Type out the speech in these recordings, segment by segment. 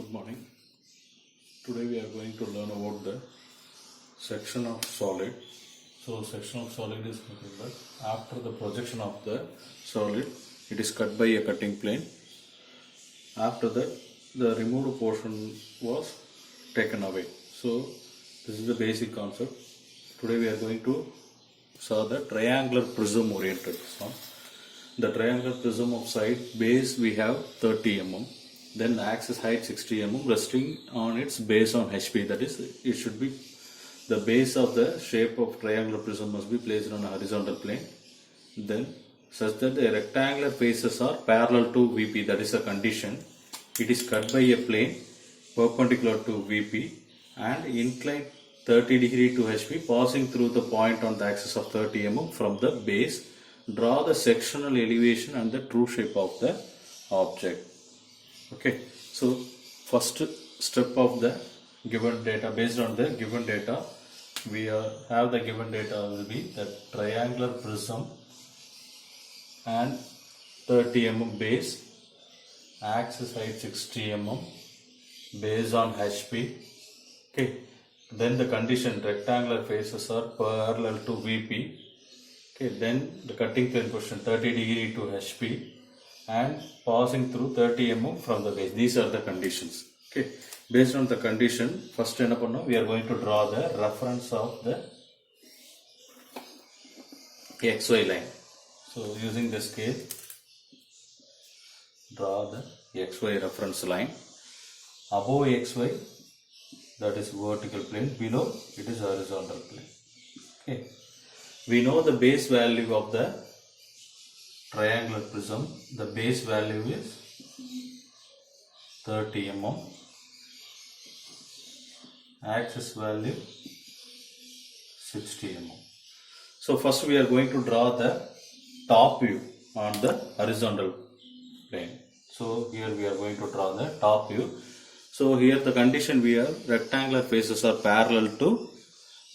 Good morning. Today we are going to learn about the section of solid. So section of solid is nothing but after the projection of the solid, it is cut by a cutting plane. After that, the removed portion was taken away. So this is the basic concept. Today we are going to saw the triangular prism oriented sum. The triangular prism of side base we have 30 mm. Then the axis height 60 mm resting on its base on HP. That is, it should be the base of the shape of triangular prism must be placed on a horizontal plane. Then such that the rectangular faces are parallel to VP. That is a condition. It is cut by a plane perpendicular to VP and inclined 30 degree to HP, passing through the point on the axis of 30 mm from the base. Draw the sectional elevation and the true shape of the object. Okay, so first step of the given data, based on the given data, we have the given data will be the triangular prism and 30 mm base, axis height 60 mm, base on HP. Okay, then the condition rectangular faces are parallel to VP. Okay, then the cutting plane position 30 degree to HP and passing through 30 mm from the base. These are the conditions. Okay, based on the condition, first we are going to draw the reference of the XY line. So using the scale, draw the XY reference line. Above XY, that is vertical plane. Below, it is horizontal plane. Okay, we know the base value of the triangular prism. The base value is 30 mm. Axis value 60 mm. So first we are going to draw the top view on the horizontal plane. So here we are going to draw the top view. So here the condition we have rectangular faces are parallel to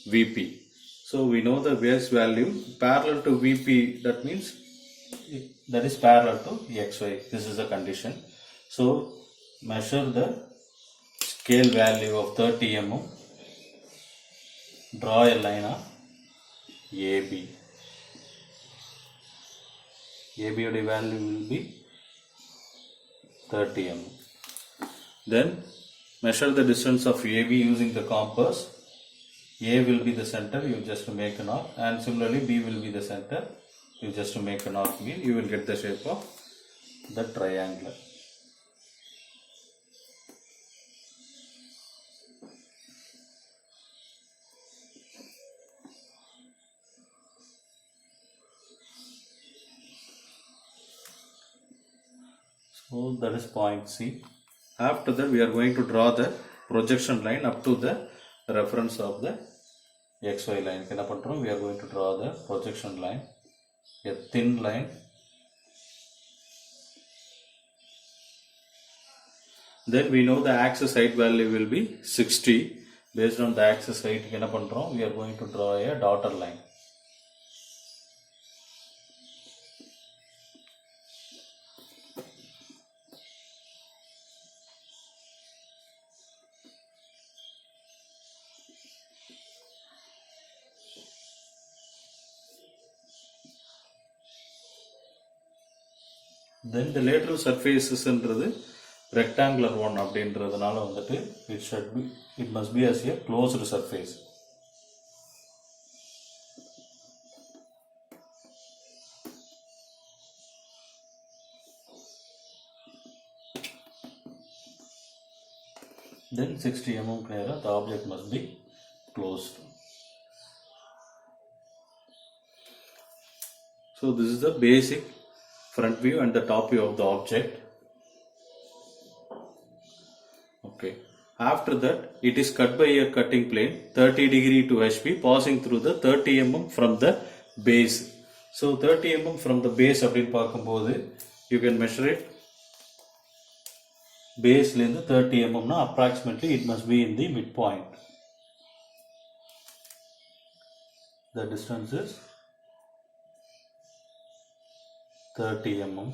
VP. So we know the base value parallel to VP, that means that is parallel to XY. This is the condition. So measure the scale value of 30 mm. Draw a line of AB. AB value will be 30 mm. Then measure the distance of AB using the compass. A will be the center, you just make an arc, and similarly B will be the center, you just make an arc. You will get the shape of the triangle. So that is point C. After that we are going to draw the projection line up to the reference of the XY line. We are going to draw the projection line, a thin line. Then we know the axis height value will be 60. Based on the axis height, we are going to draw a dotted line. Then the lateral surfaces rectangular one it must be as a closed surface. Then 60 mm clear, the object must be closed. So this is the basic front view and the top view of the object. Okay. After that, it is cut by a cutting plane 30 degree to HP, passing through the 30 mm from the base. So 30 mm from the base, you can measure it. Base length 30 mm, approximately it must be in the midpoint. The distance is 30 mm.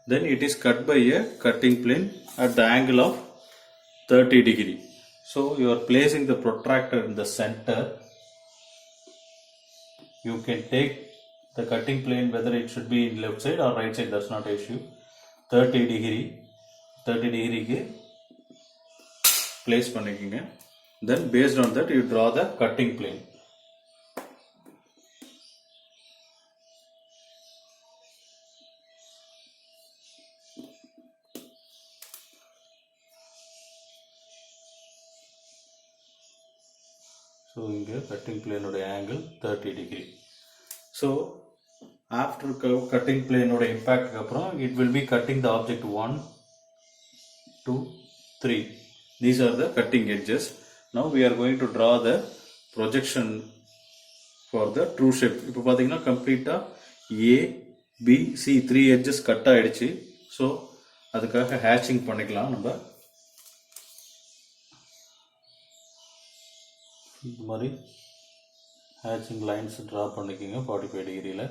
then it is cut by a cutting plane at the angle of 30 degree. So you are placing the protractor in the center. You can take the cutting plane whether it should be in left side or right side, that's not an issue. 30 degree க்கு place பண்ணிக்கங்க. Then based on that you draw the cutting plane. So இங்க cutting plane உடைய angle 30 degree. So after cutting plane உடைய impact அப்புறம் it will be cutting the object 1, 2, 3. These are the cutting edges. Now we are going to draw the projection for the true shape. இப்போ பாத்தீங்கன்னா கம்ப்ளீட்டா A, B, C 3 edges cut ஆயிடுச்சு. So அதுக்காக hatching பண்ணிக்கலாம் நம்ம. இந்த மாதிரி hatching lines draw பண்ணிக்கங்க 45 டிகிரியில்.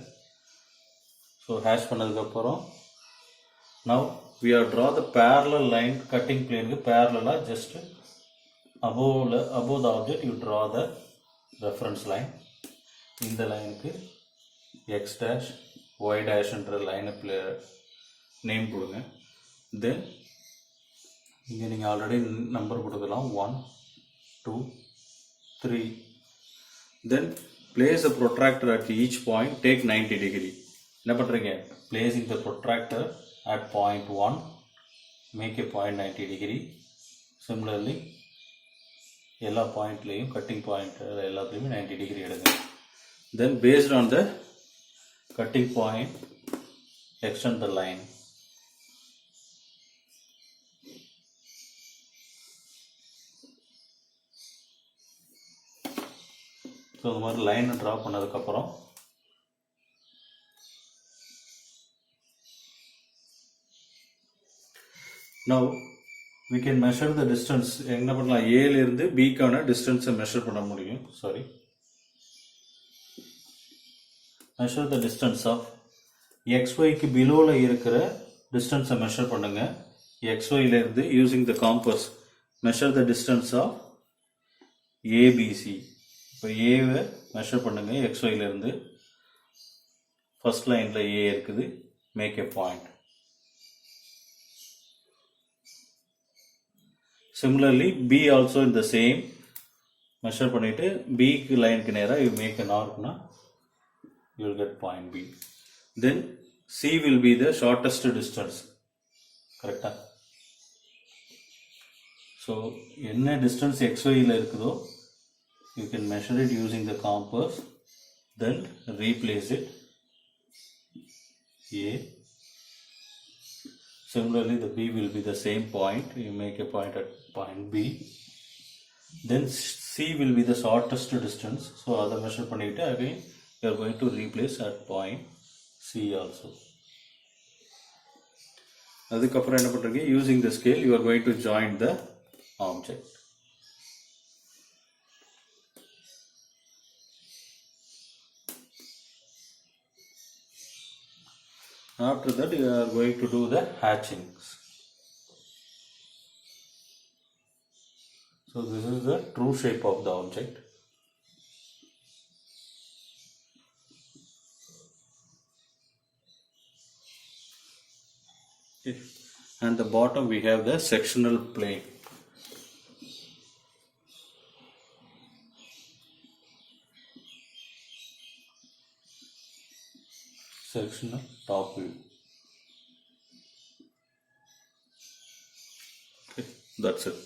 ஸோ ஹேஷ் பண்ணதுக்கப்புறம் now we are draw the parallel line cutting plane parallel just above the object you draw the reference line. இந்த லைனுக்கு x dash y dash என்ற லைனை நேம் கொடுங்க. தென் இங்கே நீங்கள் ஆல்ரெடி நம்பர் கொடுக்கலாம் 1, 2, 3. Then place the protractor at each point, take 90 degree. என்ன பண்ணுறீங்க, placing the protractor at point 1, make a point 90 degree. Similarly எல்லா பாயிண்ட்லேயும் கட்டிங் பாயிண்ட் எல்லாத்துலேயுமே 90 degree எடுங்க. Then based on the cutting point extend the line. So இந்த மாதிரி லைனை draw பண்ணதுக்கப்புறம் now we can measure the distance. என்ன பண்ணலாம், ஏலேருந்து பிக்கான டிஸ்டன்ஸை மெஷர் பண்ண முடியும். measure the distance of xyக்கு பிலோவில் இருக்கிற டிஸ்டன்ஸை மெஷர் பண்ணுங்க. xyலேருந்து using the compass measure the distance of ABC. இப்போ ஏவை மெஷர் பண்ணுங்க xyலேருந்து. ஃபர்ஸ்ட் லைனில் ஏ இருக்குது, make a point. Similarly B also இந்த சேம் மெஷர் பண்ணிவிட்டு பிக்கு லைனுக்கு நேராக யூ மேக் an arcனா you will get point B. Then C will be the shortest distance. கரெக்டா? ஸோ என்ன டிஸ்டன்ஸ் xyயில் இருக்குதோ you can measure it using the compass, then replace it A. Similarly the B will be the same point, you make a point at point B. Then C will be the shortest distance, so other measure பண்ணிட்டு again you are going to replace at point C also. அதுக்கப்புறம் என்ன பண்ணுறீங்க, using the scale you are going to join the object. After that you are going to do the hatchings. So this is the true shape of the object. Okay. And the bottom we have the sectional plane. Sectional top view. Okay, that's it.